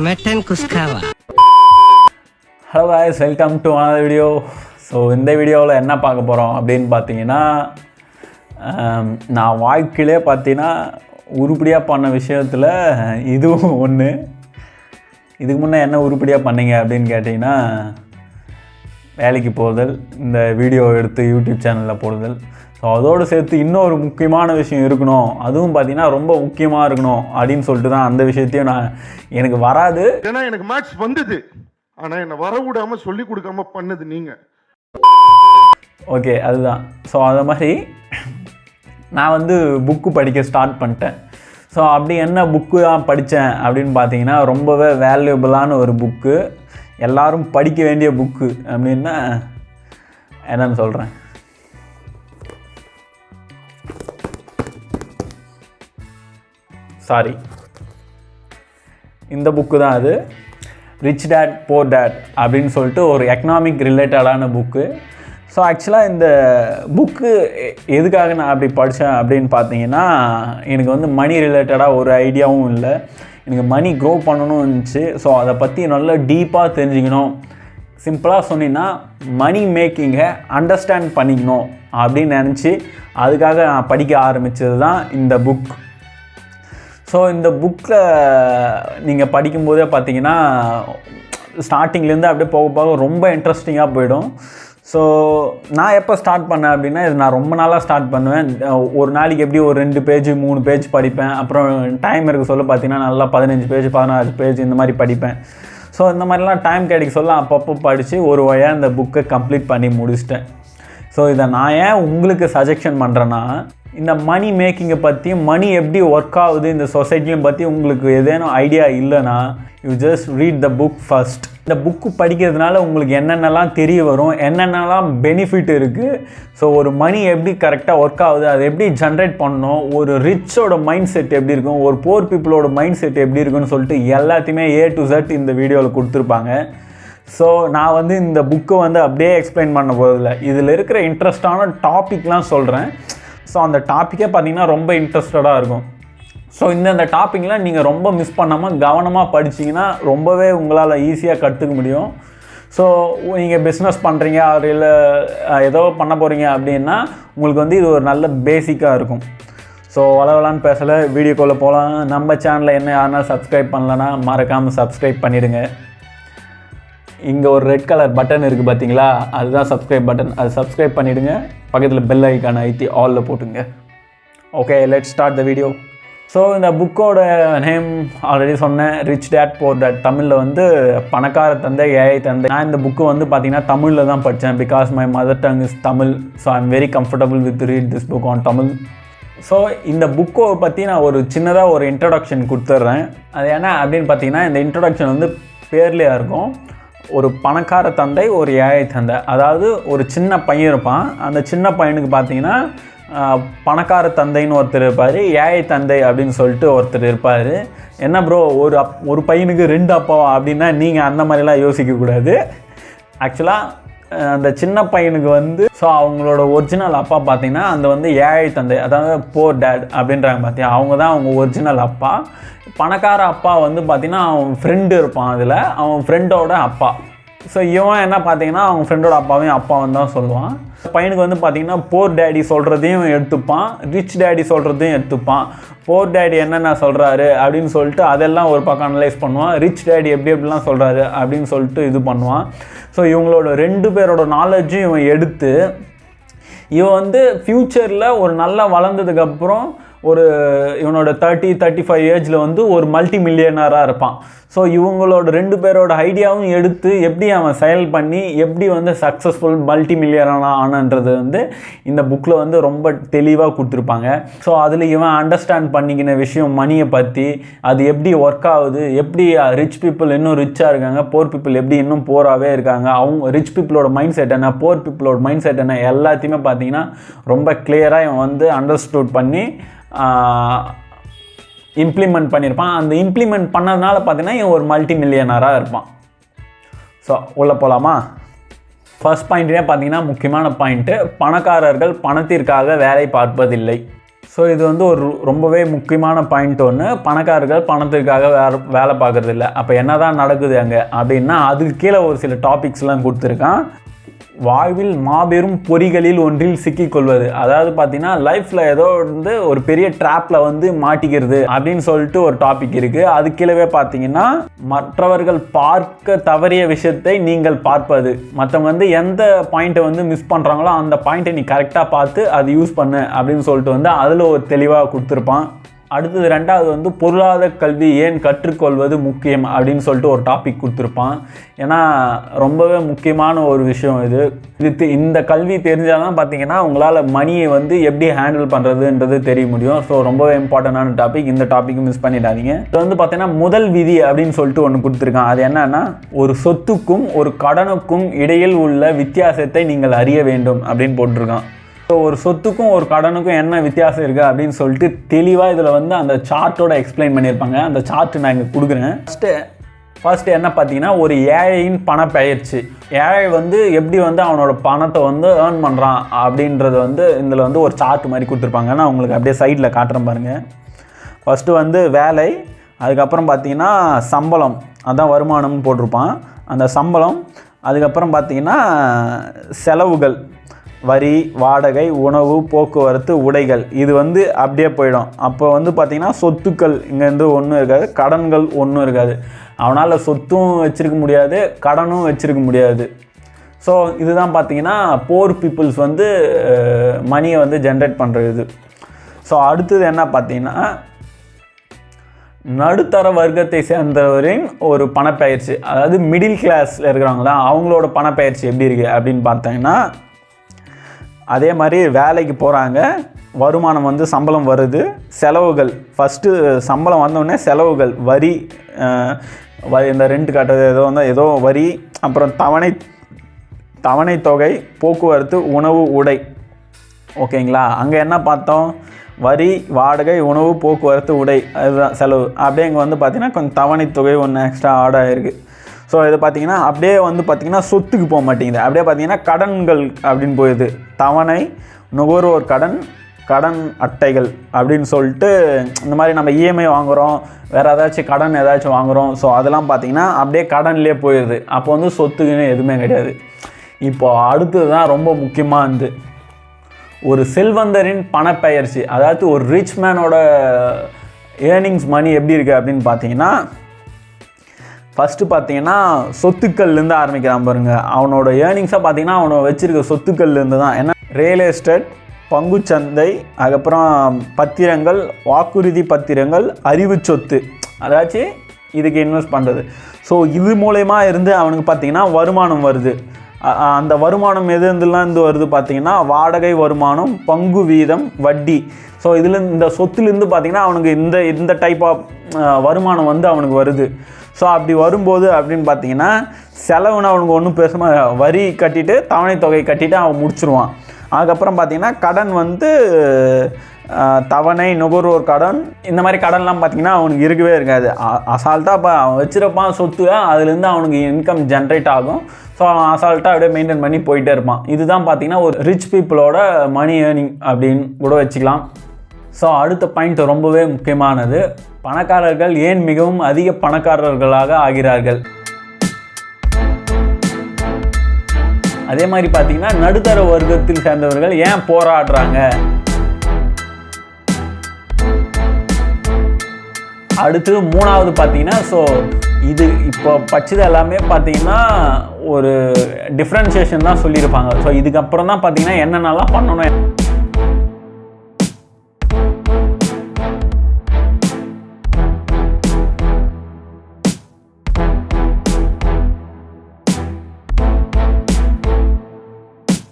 Mutton குஸ்காவா. Hello guys, welcome to another video. So இந்த வீடியோவில் என்ன பார்க்க போகிறோம் அப்படின்னு பார்த்தீங்கன்னா, நான் வாழ்க்கையிலே பார்த்தீங்கன்னா உருப்படியாக பண்ண விஷயத்தில் இதுவும் ஒன்று. இதுக்கு முன்னே என்ன உருப்படியாக பண்ணீங்க அப்படின்னு கேட்டிங்கன்னா, வேலைக்கு போகுதல், இந்த வீடியோ எடுத்து யூடியூப் சேனலில் போடுதல். ஸோ அதோடு சேர்த்து இன்னொரு முக்கியமான விஷயம் இருக்கணும், அதுவும் பார்த்தீங்கன்னா ரொம்ப முக்கியமாக இருக்கணும் அப்படின்னு சொல்லிட்டு தான் அந்த விஷயத்தையும் எனக்கு வராது. ஏன்னா எனக்கு மேட்ச் வந்தது, ஆனால் என்னை வர விடாமல் சொல்லி கொடுக்காம பண்ணது நீங்கள். ஓகே, அதுதான். ஸோ அதை மாதிரி நான் வந்து புக்கு படிக்க ஸ்டார்ட் பண்ணிட்டேன். ஸோ அப்படி என்ன புக்கு தான் படித்தேன் அப்படின்னு பார்த்தீங்கன்னா, ரொம்பவே வேல்யூபிளான ஒரு புக்கு, எல்லோரும் படிக்க வேண்டிய புக்கு அப்படின்னா என்னன்னு சொல்கிறேன். சாரி, இந்த புக்கு தான் அது. ரிச் டேட் புவர் டேட் அப்படின்னு சொல்லிட்டு ஒரு எக்கனாமிக் ரிலேட்டடான புக்கு. ஸோ ஆக்சுவலாக இந்த புக்கு எதுக்காக நான் அப்படி படித்தேன் அப்படின்னு பார்த்தீங்கன்னா, எனக்கு வந்து மணி ரிலேட்டடாக ஒரு ஐடியாவும் இல்லை. எனக்கு மணி க்ரோ பண்ணணும்னு இருந்துச்சு. ஸோ அதை பற்றி நல்லா டீப்பாக தெரிஞ்சுக்கணும். சிம்பிளாக சொன்னீங்கன்னா மணி மேக்கிங்கை அண்டர்ஸ்டாண்ட் பண்ணிக்கணும் அப்படின்னு நினச்சி அதுக்காக நான் படிக்க ஆரம்பித்தது தான் இந்த புக். ஸோ இந்த புக்கில் நீங்கள் படிக்கும்போதே பார்த்தீங்கன்னா, ஸ்டார்டிங்லேருந்து அப்படியே போக போக ரொம்ப இன்ட்ரெஸ்டிங்காக போயிடும். ஸோ நான் எப்போ ஸ்டார்ட் பண்ணேன் அப்படின்னா, இது நான் ரொம்ப நாளாக ஸ்டார்ட் பண்ணுவேன். ஒரு நாளைக்கு எப்படி ஒரு 2 பேஜ் 3 பேஜ் படிப்பேன். அப்புறம் டைம் இருக்க சொல்ல பார்த்தீங்கன்னா நல்லா 15 பேஜ் 16 பேஜ் இந்த மாதிரி படிப்பேன். ஸோ இந்த மாதிரிலாம் டைம் கிடைக்க சொல்ல அப்பப்போ படித்து ஒரு வழியாக இந்த புக்கை கம்ப்ளீட் பண்ணி முடிச்சிட்டேன். ஸோ இதை நான் ஏன் உங்களுக்கு சஜெஷன் பண்ணுறேன்னா, இந்த மணி மேக்கிங்கை பற்றி, மணி எப்படி ஒர்க் ஆகுது இந்த சொசைட்டியும் பற்றி உங்களுக்கு ஏதேனும் ஐடியா இல்லைன்னா, you just read the book first. இந்த புக்கு படிக்கிறதுனால உங்களுக்கு என்னென்னலாம் தெரிய வரும், என்னென்னலாம் பெனிஃபிட் இருக்குது, ஸோ ஒரு மணி எப்படி கரெக்டாக ஒர்க் ஆகுது, அதை எப்படி ஜென்ரேட் பண்ணணும், ஒரு ரிச்சோட மைண்ட் செட் எப்படி இருக்கும், ஒரு புவர் பீப்புளோட மைண்ட் செட் எப்படி இருக்குன்னு சொல்லிட்டு எல்லாத்தையுமே A to Z இந்த வீடியோவில் கொடுத்துருப்பாங்க. ஸோ நான் வந்து இந்த புக்கை வந்து அப்படியே எக்ஸ்பிளைன் பண்ண போதில்லை, இதில் இருக்கிற இன்ட்ரெஸ்டான டாபிக்லாம் சொல்கிறேன். ஸோ அந்த டாப்பிக்கே பார்த்திங்கன்னா ரொம்ப இன்ட்ரெஸ்டடாக இருக்கும். ஸோ இந்த டாப்பிக்லாம் நீங்கள் ரொம்ப மிஸ் பண்ணாமல் கவனமாக படிச்சிங்கன்னா ரொம்பவே உங்களால் ஈஸியாக கற்றுக்க முடியும். ஸோ நீங்கள் பிஸ்னஸ் பண்ணுறீங்க, அது இல்லை ஏதோ பண்ண போகிறீங்க அப்படின்னா உங்களுக்கு வந்து இது ஒரு நல்ல பேசிக்காக இருக்கும். ஸோ வளவலான்னு பேசலை, வீடியோக்குள்ளே போகலாம். நம்ம சேனலில் என்ன யாருன்னா சப்ஸ்கிரைப் பண்ணலன்னா மறக்காமல் சப்ஸ்கிரைப் பண்ணிவிடுங்க. இங்கே ஒரு ரெட் கலர் பட்டன் இருக்குது பார்த்தீங்களா, அதுதான் சப்ஸ்கிரைப் பட்டன். அது சப்ஸ்கிரைப் பண்ணிவிடுங்க. பக்கத்தில் பெல் ஐக்கான ஐத்தி ஆலில் போட்டுங்க. Okay, let's start the video. So இந்த புக்கோட நேம் ஆல்ரெடி சொன்னேன், ரிச் டேட் புவர் டேட். தமிழில் வந்து பணக்கார தந்தை ஏழை தந்தை. நான் இந்த புக்கு வந்து பார்த்திங்கன்னா தமிழில் தான் படித்தேன், because my mother tongue is Tamil. So I am very comfortable with read this book on Tamil. So இந்த புக்கை பற்றி நான் ஒரு சின்னதாக ஒரு இன்ட்ரடக்ஷன் கொடுத்துட்றேன். அது என்ன அப்படின்னு பார்த்தீங்கன்னா, இந்த இன்ட்ரடக்ஷன் வந்து பேர்லேயே இருக்கும். ஒரு பணக்கார தந்தை, ஒரு ஏழை தந்தை. அதாவது ஒரு சின்ன பையன் இருப்பான், அந்த சின்ன பையனுக்கு பார்த்தீங்கன்னா பணக்கார தந்தைன்னு ஒருத்தர் இருப்பார், ஏழை தந்தை அப்படின்னு சொல்லிட்டு ஒருத்தர் இருப்பார். என்ன ப்ரோ, ஒரு பையனுக்கு 2 அப்பாவா அப்படின்னா நீங்கள் அந்த மாதிரிலாம் யோசிக்கக்கூடாது. ஆக்சுவலாக அந்த சின்ன பையனுக்கு வந்து ஸோ அவங்களோட ஒரிஜினல் அப்பா பார்த்தீங்கன்னா அந்த வந்து ஏழை தந்தை, அதாவது புவர் டேட் அப்படின்றாங்க பார்த்தியா, அவங்க தான் அவங்க ஒரிஜினல் அப்பா. பணக்கார அப்பா வந்து பார்த்திங்கன்னா அவன் ஃப்ரெண்டு இருப்பான், அதில் அவன் ஃப்ரெண்டோட அப்பா. ஸோ இவன் என்ன பார்த்தீங்கன்னா அவங்க ஃப்ரெண்டோட அப்பாவையும் அப்பாவும் தான் சொல்லுவான். பையனுக்கு வந்து பார்த்திங்கன்னா புவர் டேடி சொல்கிறதையும் எடுத்துப்பான், ரிச் டேடி சொல்கிறதையும் எடுத்துப்பான். புவர் டேடி என்னென்ன சொல்கிறாரு அப்படின்னு சொல்லிட்டு அதெல்லாம் ஒரு பக்கம் அனலைஸ் பண்ணுவான். ரிச் டேடி எப்படிலாம் சொல்கிறாரு அப்படின்னு சொல்லிட்டு இது பண்ணுவான். ஸோ இவங்களோட 2 பேரோட நாலேஜும் இவன் எடுத்து இவன் வந்து ஃப்யூச்சரில் ஒரு நல்லா வளர்ந்ததுக்கப்புறம் ஒரு இவனோட 30-35 ஏஜில் வந்து ஒரு மல்டி மில்லியனராக இருப்பான். ஸோ இவங்களோட 2 பேரோட ஐடியாவும் எடுத்து எப்படி அவன் செயல் பண்ணி எப்படி வந்து சக்ஸஸ்ஃபுல் மல்டி மில்லியனராக ஆனன்றது வந்து இந்த புக்கில் வந்து ரொம்ப தெளிவாக கொடுத்துருப்பாங்க. ஸோ அதில் இவன் அண்டர்ஸ்டாண்ட் பண்ணிக்கின விஷயம் மணியை பற்றி, அது எப்படி ஒர்க் ஆகுது, எப்படி ரிச் பீப்புள் இன்னும் ரிச்சாக இருக்காங்க, புவர் பீப்புள் எப்படி இன்னும் போராகவே இருக்காங்க, அவங்க ரிச் பீப்புளோட மைண்ட் செட் என்ன, புவர் பீப்புளோட மைண்ட் செட் என்ன, எல்லாத்தையுமே பார்த்தீங்கன்னா ரொம்ப கிளியராக இவன் வந்து அண்டர்ஸ்டூட் பண்ணி இம்ப்ளிமெண்ட் பண்ணியிருப்பான். அந்த இம்ப்ளிமெண்ட் பண்ணதுனால பார்த்தீங்கன்னா இவன் ஒரு மல்டி மில்லியனராக இருப்பான். ஸோ உள்ளே போகலாமா? ஃபர்ஸ்ட் பாயிண்ட்னே பார்த்தீங்கன்னா முக்கியமான பாயிண்ட்டு, பணக்காரர்கள் பணத்திற்காக வேலை பார்ப்பதில்லை. ஸோ இது வந்து ஒரு ரொம்பவே முக்கியமான பாயிண்ட் ஒன்று. பணக்காரர்கள் பணத்துக்காக வேலை பார்க்குறது இல்லை. அப்போ என்ன தான் நடக்குது அங்கே அப்படின்னா அதுக்கு கீழே ஒரு சில டாபிக்ஸ்லாம் கொடுத்துருக்கான். வாழ்வில் மாபெரும் பொறிகளில் ஒன்றில் சிக்கிக்கொள்வது. அதாவது பார்த்தீங்கன்னா லைஃப்பில் ஏதோ வந்து ஒரு பெரிய ட்ராப்பில் வந்து மாட்டிக்கிறது அப்படின்னு சொல்லிட்டு ஒரு டாபிக் இருக்குது. அது கீழவே பார்த்தீங்கன்னா மற்றவர்கள் பார்க்க தவறிய விஷயத்தை நீங்கள் பார்ப்பது. மற்றவங்க வந்து எந்த பாயிண்ட்டை வந்து மிஸ் பண்ணுறாங்களோ அந்த பாயிண்ட்டை நீ கரெக்டாக பார்த்து அது யூஸ் பண்ணு அப்படின்னு சொல்லிட்டு வந்து அதில் ஒரு தெளிவாக கொடுத்துருப்பான். அடுத்தது 2வது வந்து பொருளாதார கல்வி ஏன் கற்றுக்கொள்வது முக்கியம் அப்படின்னு சொல்லிட்டு ஒரு டாபிக் கொடுத்துருப்பான். ஏன்னா ரொம்பவே முக்கியமான ஒரு விஷயம் இந்த கல்வி தெரிஞ்சால் தான் பார்த்தீங்கன்னா உங்களால் மணியை வந்து எப்படி ஹேண்டில் பண்ணுறதுன்றது தெரிய முடியும். ஸோ ரொம்பவே இம்பார்ட்டண்டான டாபிக். இந்த டாப்பிக்கும் மிஸ் பண்ணிடாதீங்க. இது வந்து பார்த்தீங்கன்னா முதல் விதி அப்படின்னு சொல்லிட்டு ஒன்று கொடுத்துருக்கான். அது என்னன்னா ஒரு சொத்துக்கும் ஒரு கடனுக்கும் இடையில் உள்ள வித்தியாசத்தை நீங்கள் அறிய வேண்டும் அப்படின்னு போட்டிருக்கான். ஸோ ஒரு சொத்துக்கும் ஒரு கடனுக்கும் என்ன வித்தியாசம் இருக்குது அப்படின்னு சொல்லிட்டு தெளிவாக இதில் வந்து அந்த சார்ட்டோட எக்ஸ்பிளைன் பண்ணியிருப்பாங்க. அந்த சார்ட் நான் இங்கே கொடுக்குறேன். ஃபர்ஸ்ட்டு என்ன பார்த்தீங்கன்னா ஒரு ஏழையின் பணப்பெயர்ச்சி. ஏழை வந்து எப்படி வந்து அவனோட பணத்தை வந்து ஏர்ன் பண்ணுறான் அப்படின்றது வந்து இதில் வந்து ஒரு சார்ட் மாதிரி கொடுத்துருப்பாங்க. நான் உங்களுக்கு அப்படியே சைடில் காட்டுறேன் பாருங்கள். ஃபஸ்ட்டு வந்து வேலை, அதுக்கப்புறம் பார்த்தீங்கன்னா சம்பளம், அதான் வருமானம்னு போட்டிருப்பான். அந்த சம்பளம், அதுக்கப்புறம் பார்த்தீங்கன்னா செலவுகள், வரி, வாடகை, உணவு, போக்குவரத்து, உடைகள், இது வந்து அப்படியே போயிடும். அப்போ வந்து பார்த்திங்கன்னா சொத்துக்கள் இங்கேருந்து ஒன்றும் இருக்காது, கடன்கள் ஒன்றும் இருக்காது. அவனால் சொத்தும் வச்சுருக்க முடியாது, கடனும் வச்சுருக்க முடியாது. ஸோ இதுதான் பார்த்திங்கன்னா போர் பீப்புள்ஸ் வந்து மணியை வந்து ஜென்ரேட் பண்ணுறது. ஸோ அடுத்தது என்ன பார்த்திங்கன்னா நடுத்தர வர்க்கத்தை சேர்ந்தவரின் ஒரு பணப்பெயர்ச்சி. அதாவது மிடில் கிளாஸில் இருக்கிறவங்களா அவங்களோட பணப்பெயர்ச்சி எப்படி இருக்குது அப்படின்னு பார்த்தீங்கன்னா அதே மாதிரி வேலைக்கு போகிறாங்க, வருமானம் வந்து சம்பளம் வருது, செலவுகள் ஃபஸ்ட்டு சம்பளம் வந்தோடனே செலவுகள், வரி, இந்த ரெண்ட் கட்டுறது ஏதோ வரி, அப்புறம் தவணை தொகை, போக்குவரத்து, உணவு, உடை. ஓகேங்களா? அங்கே என்ன பார்த்தோம்? வரி, வாடகை, உணவு, போக்குவரத்து, உடை, அதுதான் செலவு. அப்படியே இங்கே வந்து பார்த்திங்கன்னா கொஞ்சம் தவணை தொகை ஒன்று எக்ஸ்ட்ரா ஆட் ஆகிருக்கு. ஸோ இது பார்த்திங்கன்னா அப்படியே வந்து பார்த்திங்கன்னா சொத்துக்கு போக மாட்டேங்குது. அப்படியே பார்த்திங்கன்னா கடன்கள் அப்படின்னு போயிடுது. தவணை, நுகர்வோர் கடன், கடன் அட்டைகள் அப்படின்னு சொல்லிட்டு இந்த மாதிரி நம்ம இஎம்ஐ வாங்குகிறோம், வேறு ஏதாச்சும் வாங்குகிறோம். ஸோ அதெல்லாம் பார்த்திங்கன்னா அப்படியே கடன்லேயே போயிடுது. அப்போ வந்து சொத்துக்குன்னு எதுவுமே கிடையாது. இப்போது அடுத்தது தான் ரொம்ப முக்கியமாக வந்து ஒரு செல்வந்தரின் பணப்பெயர்ச்சி. அதாவது ஒரு ரிச் மேனோட ஏர்னிங்ஸ் மணி எப்படி இருக்குது அப்படின்னு பார்த்தீங்கன்னா ஃபஸ்ட்டு பார்த்தீங்கன்னா சொத்துக்கள்லேருந்து ஆரம்பிக்கிறான் பாருங்க. அவனோட ஏர்னிங்ஸாக பார்த்தீங்கன்னா அவனை வச்சுருக்க சொத்துக்கள்லேருந்து தான். ஏன்னா ரியல் எஸ்டேட், பங்குச்சந்தை, அதுக்கப்புறம் பத்திரங்கள், வாக்குறுதி பத்திரங்கள், அறிவு சொத்து, அதாச்சும் இதுக்கு இன்வெஸ்ட் பண்ணுறது. ஸோ இது மூலயமா இருந்து அவனுக்கு பார்த்திங்கன்னா வருமானம் வருது. அந்த வருமானம் எதுலாம் இருந்து வருது பார்த்திங்கன்னா வாடகை வருமானம், பங்கு வீதம், வட்டி. ஸோ இதில் இந்த சொத்துலேருந்து பார்த்திங்கன்னா அவனுக்கு இந்த டைப் ஆஃப் வருமானம் வந்து அவனுக்கு வருது. ஸோ அப்படி வரும்போது அப்படின்னு பார்த்தீங்கன்னா செலவுன்னு அவனுக்கு ஒன்றும் பெருசாக வரி கட்டிட்டு தவணை தொகை கட்டிட்டு அவன் முடிச்சிருவான். அதுக்கப்புறம் பார்த்திங்கன்னா கடன் வந்து தவணை, நுகர்வோர் கடன், இந்த மாதிரி கடன்லாம் பார்த்திங்கன்னா அவனுக்கு இருக்கவே இருக்காது. அசால்ட்டாக இப்போ அவன் வச்சுருப்பான் சொத்து, அதுலேருந்து அவனுக்கு இன்கம் ஜென்ரேட் ஆகும். ஸோ அவன் அசால்ட்டாக அப்படியே மெயின்டைன் பண்ணி போயிட்டே இருப்பான். இதுதான் பார்த்திங்கன்னா ஒரு ரிச் பீப்புளோட மணி ஏர்னிங் அப்படின்னு கூட வச்சுக்கலாம். ஸோ அடுத்த பாயிண்ட் ரொம்பவே முக்கியமானது. பணக்காரர்கள் ஏன் மிகவும் அதிக பணக்காரர்களாக ஆகிறார்கள். அதே மாதிரி பார்த்தீங்கன்னா நடுத்தர வர்க்கத்தில் சேர்ந்தவர்கள் ஏன் போராடுறாங்க. அடுத்து 3வது பார்த்தீங்கன்னா ஸோ இது இப்போ படிச்சது எல்லாமே பார்த்தீங்கன்னா ஒரு டிஃப்ரென்ஷியேஷன் தான் சொல்லியிருப்பாங்க. ஸோ இதுக்கப்புறம் தான் பார்த்தீங்கன்னா என்னென்னலாம் பண்ணணும்